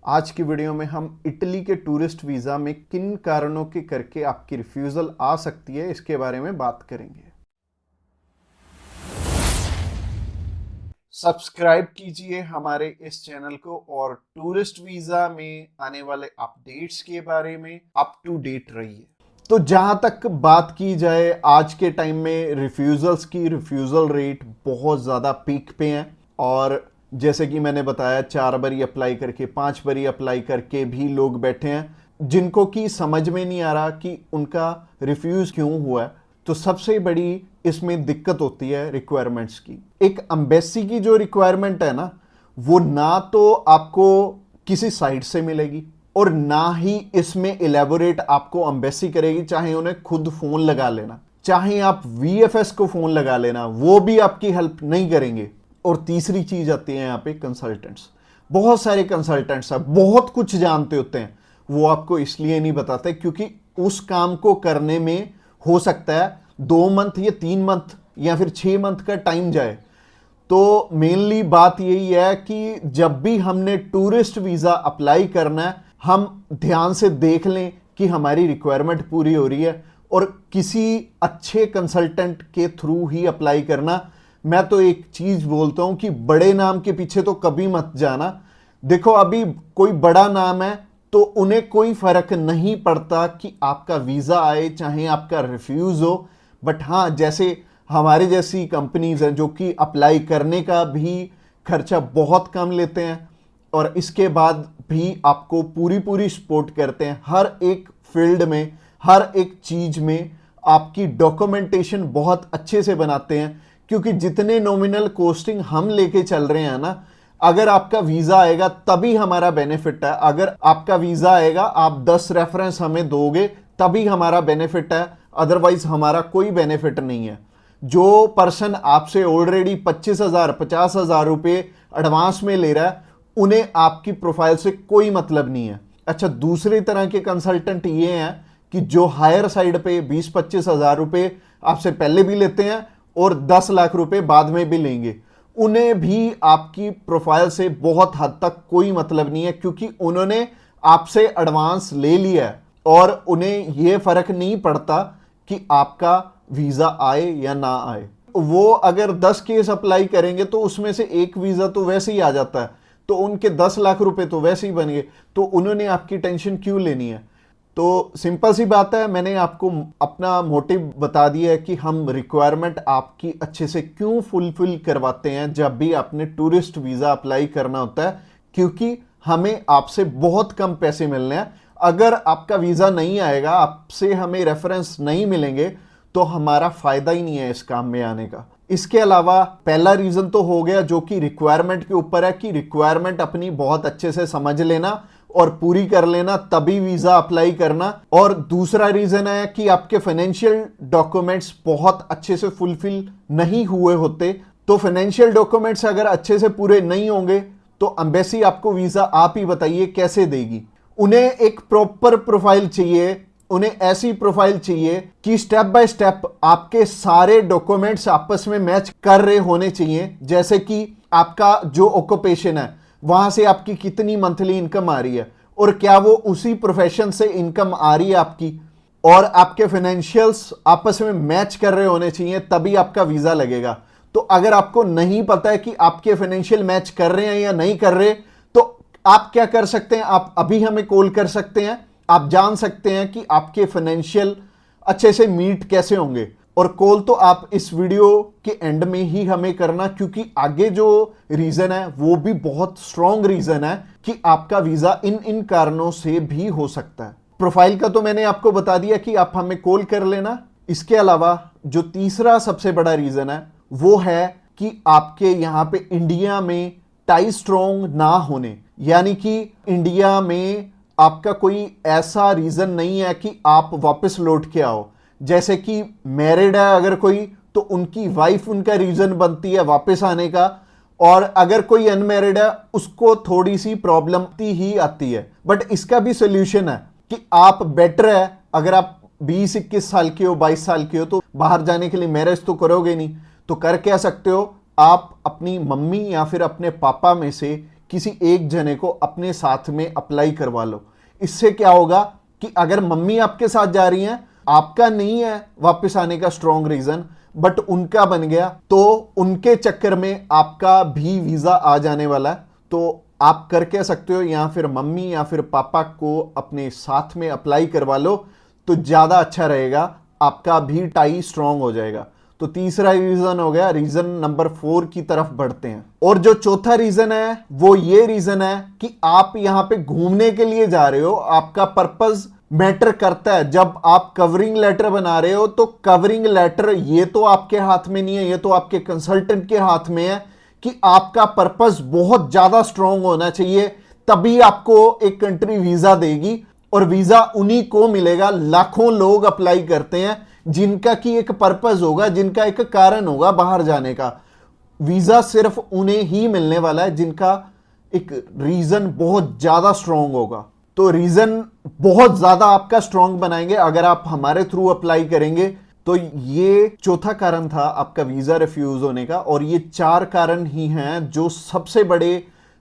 आज की वीडियो में हम इटली के टूरिस्ट वीज़ा में किन कारणों के करके आपकी रिफ्यूज़ल आ सकती है इसके बारे में बात करेंगे। सब्सक्राइब कीजिए हमारे इस चैनल को और टूरिस्ट वीज़ा में आने वाले अपडेट्स के बारे में अप टू डेट रहिए। तो जहां तक बात की जाए आज के टाइम में रिफ्यूज़ल्स की, रिफ्यूज़ल रेट बहुत ज़्यादा पीक पे हैं और जैसे कि मैंने बताया 4 बारी अप्लाई करके 5 बारी अप्लाई करके भी लोग बैठे हैं जिनको कि समझ में नहीं आ रहा कि उनका रिफ्यूज़ क्यों हुआ है। तो सबसे बड़ी इसमें दिक्कत होती है रिक्वायरमेंट्स की। एक एम्बेसी की जो रिक्वायरमेंट है ना, वो ना तो आपको किसी साइट से मिलेगी और ना ही इसमें इलेबोरेट आपको एम्बेसी करेगी। चाहे उन्हें खुद फोन लगा लेना, चाहे आप वीएफएस को फोन लगा लेना, वो भी आपकी हेल्प नहीं करेंगे। और तीसरी चीज आती है यहाँ पे कंसल्टेंट्स। बहुत सारे कंसल्टेंट्स हैं, बहुत कुछ जानते होते हैं, वो आपको इसलिए नहीं बताते क्योंकि उस काम को करने में हो सकता है 2 मंथ या 3 मंथ या फिर 6 मंथ का टाइम जाए। तो मेनली बात यही है कि जब भी हमने टूरिस्ट वीज़ा अप्लाई करना है, हम ध्यान से देख लें कि हमारी रिक्वायरमेंट पूरी हो रही है और किसी अच्छे कंसल्टेंट के थ्रू ही अप्लाई करना। मैं तो एक चीज़ बोलता हूं कि बड़े नाम के पीछे तो कभी मत जाना। देखो अभी कोई बड़ा नाम है तो उन्हें कोई फर्क नहीं पड़ता कि आपका वीज़ा आए चाहे आपका रिफ्यूज़ हो। बट हाँ, जैसे हमारे जैसी कंपनीज हैं जो कि अप्लाई करने का भी खर्चा बहुत कम लेते हैं और इसके बाद भी आपको पूरी पूरी सपोर्ट करते हैं हर एक फील्ड में, हर एक चीज में आपकी डॉक्यूमेंटेशन बहुत अच्छे से बनाते हैं। क्योंकि जितने नॉमिनल कॉस्टिंग हम लेके चल रहे हैं ना, अगर आपका वीजा आएगा तभी हमारा बेनिफिट है। अगर आपका वीजा आएगा, आप 10 रेफरेंस हमें दोगे तभी हमारा बेनिफिट है, अदरवाइज हमारा कोई बेनिफिट नहीं है। जो पर्सन आपसे ऑलरेडी 25,000 50,000 रुपए एडवांस में ले रहा है, उन्हें आपकी प्रोफाइल से कोई मतलब नहीं है। अच्छा, दूसरी तरह के कंसल्टेंट ये हैं कि जो हायर साइड पे 20-25 हजार रुपए आपसे पहले भी लेते हैं और 10 लाख रुपए बाद में भी लेंगे। उन्हें भी आपकी प्रोफाइल से बहुत हद तक कोई मतलब नहीं है क्योंकि उन्होंने आपसे एडवांस ले लिया है और उन्हें यह फर्क नहीं पड़ता कि आपका वीजा आए या ना आए। वो अगर 10 केस अप्लाई करेंगे तो उसमें से एक वीजा तो वैसे ही आ जाता है, तो उनके 10 लाख रुपए तो वैसे ही बन गए। तो उन्होंने आपकी टेंशन क्यों लेनी है? तो सिंपल सी बात है, मैंने आपको अपना मोटिव बता दिया है कि हम रिक्वायरमेंट आपकी अच्छे से क्यों फुलफिल करवाते हैं जब भी आपने टूरिस्ट वीजा अप्लाई करना होता है। क्योंकि हमें आपसे बहुत कम पैसे मिलने हैं। अगर आपका वीजा नहीं आएगा, आपसे हमें रेफरेंस नहीं मिलेंगे, तो हमारा फायदा ही नहीं है इस काम में आने का। इसके अलावा पहला रीजन तो हो गया जो कि रिक्वायरमेंट के ऊपर है कि रिक्वायरमेंट अपनी बहुत अच्छे से समझ लेना और पूरी कर लेना, तभी वीजा अप्लाई करना। और दूसरा रीजन है कि आपके फाइनेंशियल डॉक्यूमेंट्स बहुत अच्छे से फुलफिल नहीं हुए होते। तो फाइनेंशियल डॉक्यूमेंट्स अगर अच्छे से पूरे नहीं होंगे तो एम्बेसी आपको वीजा, आप ही बताइए, कैसे देगी? उन्हें एक प्रॉपर प्रोफाइल चाहिए, उन्हें ऐसी प्रोफाइल चाहिए कि स्टेप बाय स्टेप आपके सारे डॉक्यूमेंट्स आपस में मैच कर रहे होने चाहिए। जैसे कि आपका जो ऑक्यूपेशन है, वहां से आपकी कितनी मंथली इनकम आ रही है और क्या वो उसी प्रोफेशन से इनकम आ रही है आपकी, और आपके फाइनेंशियल्स आपस में मैच कर रहे होने चाहिए, तभी आपका वीजा लगेगा। तो अगर आपको नहीं पता है कि आपके फाइनेंशियल मैच कर रहे हैं या नहीं कर रहे, तो आप क्या कर सकते हैं, आप अभी हमें कॉल कर सकते हैं। आप जान सकते हैं कि आपके फाइनेंशियल अच्छे से मीट कैसे होंगे। और कॉल तो आप इस वीडियो के एंड में ही हमें करना, क्योंकि आगे जो रीजन है वो भी बहुत स्ट्रॉन्ग रीजन है कि आपका वीजा इन इन कारणों से भी हो सकता है। प्रोफाइल का तो मैंने आपको बता दिया कि आप हमें कॉल कर लेना। इसके अलावा जो तीसरा सबसे बड़ा रीजन है वो है कि आपके यहां पे इंडिया में टाई स्ट्रॉन्ग ना होने, यानी कि इंडिया में आपका कोई ऐसा रीजन नहीं है कि आप वापस लौट के आओ। जैसे कि मैरिड है अगर कोई, तो उनकी वाइफ उनका रीजन बनती है वापस आने का, और अगर कोई अनमैरिड है उसको थोड़ी सी प्रॉब्लम ही आती है। बट इसका भी सोल्यूशन है कि आप बेटर है, अगर आप 20-21 साल के हो, 22 साल के हो, तो बाहर जाने के लिए मैरिज तो करोगे नहीं, तो कर क्या सकते हो, आप अपनी मम्मी या फिर अपने पापा में से किसी एक जने को अपने साथ में अप्लाई करवा लो। इससे क्या होगा कि अगर मम्मी आपके साथ जा रही हैं, आपका नहीं है वापस आने का स्ट्रॉन्ग रीजन, बट उनका बन गया, तो उनके चक्कर में आपका भी वीजा आ जाने वाला है। तो आप कर कह सकते हो या फिर मम्मी या फिर पापा को अपने साथ में अप्लाई करवा लो, तो ज्यादा अच्छा रहेगा, आपका भी टाई स्ट्रॉन्ग हो जाएगा। तो तीसरा रीजन हो गया। रीजन नंबर 4 की तरफ बढ़ते हैं। और जो चौथा रीजन है वो ये रीजन है कि आप यहां पे घूमने के लिए जा रहे हो, आपका पर्पस मैटर करता है। जब आप कवरिंग लेटर बना रहे हो तो कवरिंग लेटर ये तो आपके हाथ में नहीं है, ये तो आपके कंसल्टेंट के हाथ में है कि आपका पर्पस बहुत ज्यादा स्ट्रांग होना चाहिए, तभी आपको एक कंट्री वीजा देगी। और वीजा उन्हीं को मिलेगा, लाखों लोग अप्लाई करते हैं जिनका की एक पर्पस होगा, जिनका एक कारण होगा बाहर जाने का। वीजा सिर्फ उन्हें ही मिलने वाला है जिनका एक रीजन बहुत ज्यादा स्ट्रांग होगा। तो रीजन बहुत ज्यादा आपका स्ट्रांग बनाएंगे अगर आप हमारे थ्रू अप्लाई करेंगे। तो ये चौथा कारण था आपका वीजा रिफ्यूज होने का। और ये 4 कारण ही हैं जो सबसे बड़े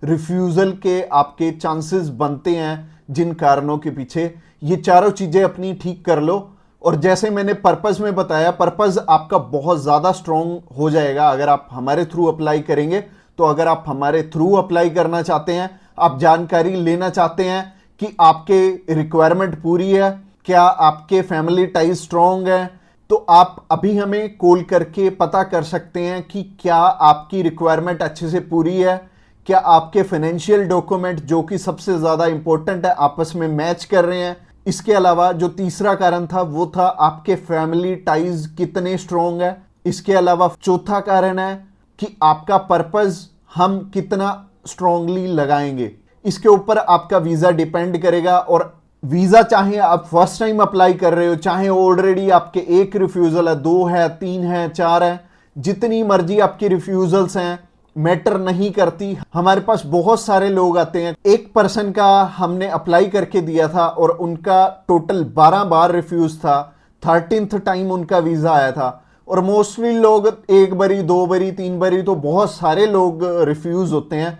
रिफ्यूजल के आपके चांसेस बनते हैं। जिन कारणों के पीछे ये चारों चीजें अपनी ठीक कर लो, और जैसे मैंने पर्पस में बताया, पर्पस आपका बहुत ज्यादा स्ट्रांग हो जाएगा अगर आप हमारे थ्रू अप्लाई करेंगे। तो अगर आप हमारे थ्रू अप्लाई करना चाहते हैं, आप जानकारी लेना चाहते हैं कि आपके रिक्वायरमेंट पूरी है, क्या आपके फैमिली टाइज स्ट्रांग है, तो आप अभी हमें कॉल करके पता कर सकते हैं कि क्या आपकी रिक्वायरमेंट अच्छे से पूरी है, क्या आपके फाइनेंशियल डॉक्यूमेंट जो कि सबसे ज्यादा इंपॉर्टेंट है आपस में मैच कर रहे हैं। इसके अलावा जो तीसरा कारण था वो था आपके फैमिली टाइज कितने स्ट्रांग है। इसके अलावा चौथा कारण है कि आपका पर्पस हम कितना स्ट्रांगली लगाएंगे। इसके ऊपर आपका वीजा डिपेंड करेगा। और वीजा चाहे आप फर्स्ट टाइम अप्लाई कर रहे हो, चाहे ऑलरेडी आपके 1 रिफ्यूजल है, 2 है, 3 है, 4 है, जितनी मर्जी आपकी रिफ्यूजल्स हैं, मैटर नहीं करती। हमारे पास बहुत सारे लोग आते हैं, एक पर्सन का हमने अप्लाई करके दिया था और उनका टोटल 12 बार रिफ्यूज था, 13th टाइम उनका वीजा आया था। और मोस्टली लोग 1 बारी, 2 बारी, 3 बारी, तो बहुत सारे लोग रिफ्यूज होते हैं।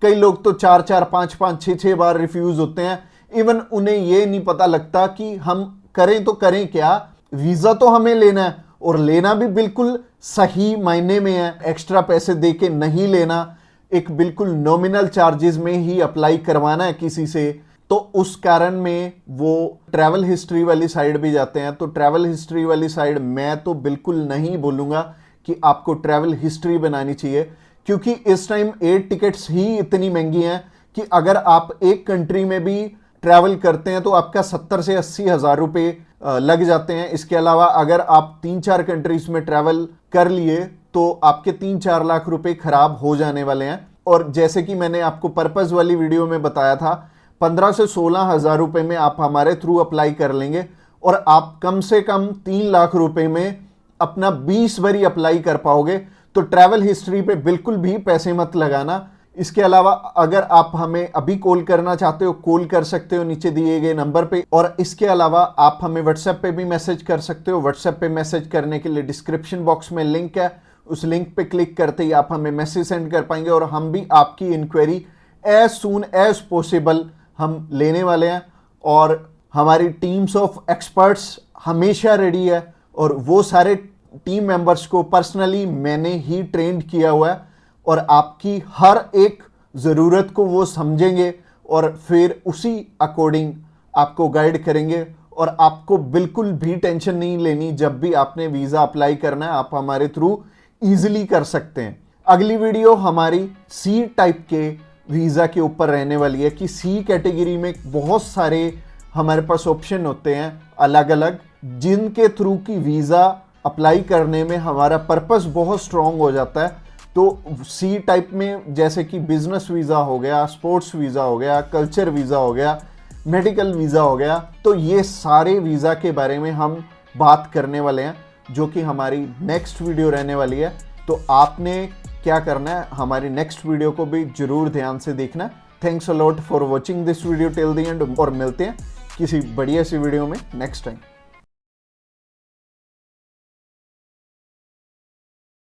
कई लोग तो 4-4, 5-5, 6-6 बार रिफ्यूज होते हैं। इवन उन्हें ये नहीं पता लगता कि हम करें तो करें क्या। वीजा तो हमें लेना है, और लेना भी बिल्कुल सही मायने में है, एक्स्ट्रा पैसे देके नहीं लेना, एक बिल्कुल नॉमिनल चार्जेस में ही अप्लाई करवाना है किसी से। तो उस कारण में वो ट्रैवल हिस्ट्री वाली साइड भी जाते हैं। तो ट्रैवल हिस्ट्री वाली साइड मैं तो बिल्कुल नहीं बोलूँगा कि आपको ट्रैवल हिस्ट्री बनानी चाहिए, क्योंकि इस टाइम एयर टिकट्स ही इतनी महंगी हैं कि अगर आप एक कंट्री में भी ट्रैवल करते हैं तो आपका 70 से 80 हज़ार रुपये लग जाते हैं। इसके अलावा अगर आप 3-4 कंट्रीज में ट्रैवल कर लिए तो आपके 3-4 लाख रुपए खराब हो जाने वाले हैं। और जैसे कि मैंने आपको पर्पस वाली वीडियो में बताया था, 15 से 16 हज़ार रुपये में आप हमारे थ्रू अप्लाई कर लेंगे और आप कम से कम 3 लाख रुपए में अपना 20 बारी अप्लाई कर पाओगे। तो ट्रैवल हिस्ट्री पे बिल्कुल भी पैसे मत लगाना। इसके अलावा अगर आप हमें अभी कॉल करना चाहते हो, कॉल कर सकते हो नीचे दिए गए नंबर पे। और इसके अलावा आप हमें व्हाट्सएप पे भी मैसेज कर सकते हो। व्हाट्सएप पे मैसेज करने के लिए डिस्क्रिप्शन बॉक्स में लिंक है, उस लिंक पे क्लिक करते ही आप हमें मैसेज सेंड कर पाएंगे और हम भी आपकी inquiry as soon as possible हम लेने वाले हैं। और हमारी टीम्स ऑफ एक्सपर्ट्स हमेशा रेडी है और वो सारे टीम मेंबर्स को पर्सनली मैंने ही ट्रेंड किया हुआ है और आपकी हर एक ज़रूरत को वो समझेंगे और फिर उसी अकॉर्डिंग आपको गाइड करेंगे। और आपको बिल्कुल भी टेंशन नहीं लेनी, जब भी आपने वीज़ा अप्लाई करना है आप हमारे थ्रू ईजिली कर सकते हैं। अगली वीडियो हमारी सी टाइप के वीज़ा के ऊपर रहने वाली है कि सी कैटेगरी में बहुत सारे हमारे पास ऑप्शन होते हैं अलग अलग, जिनके थ्रू की वीज़ा अप्लाई करने में हमारा पर्पस बहुत स्ट्रॉन्ग हो जाता है। तो सी टाइप में जैसे कि बिजनेस वीज़ा हो गया, स्पोर्ट्स वीज़ा हो गया, कल्चर वीज़ा हो गया, मेडिकल वीज़ा हो गया, तो ये सारे वीज़ा के बारे में हम बात करने वाले हैं, जो कि हमारी नेक्स्ट वीडियो रहने वाली है। तो आपने क्या करना है, हमारी नेक्स्ट वीडियो को भी जरूर ध्यान से देखना। Thanks a lot for watching this video till the end, और मिलते हैं किसी बढ़िया सी वीडियो में नेक्स्ट टाइम।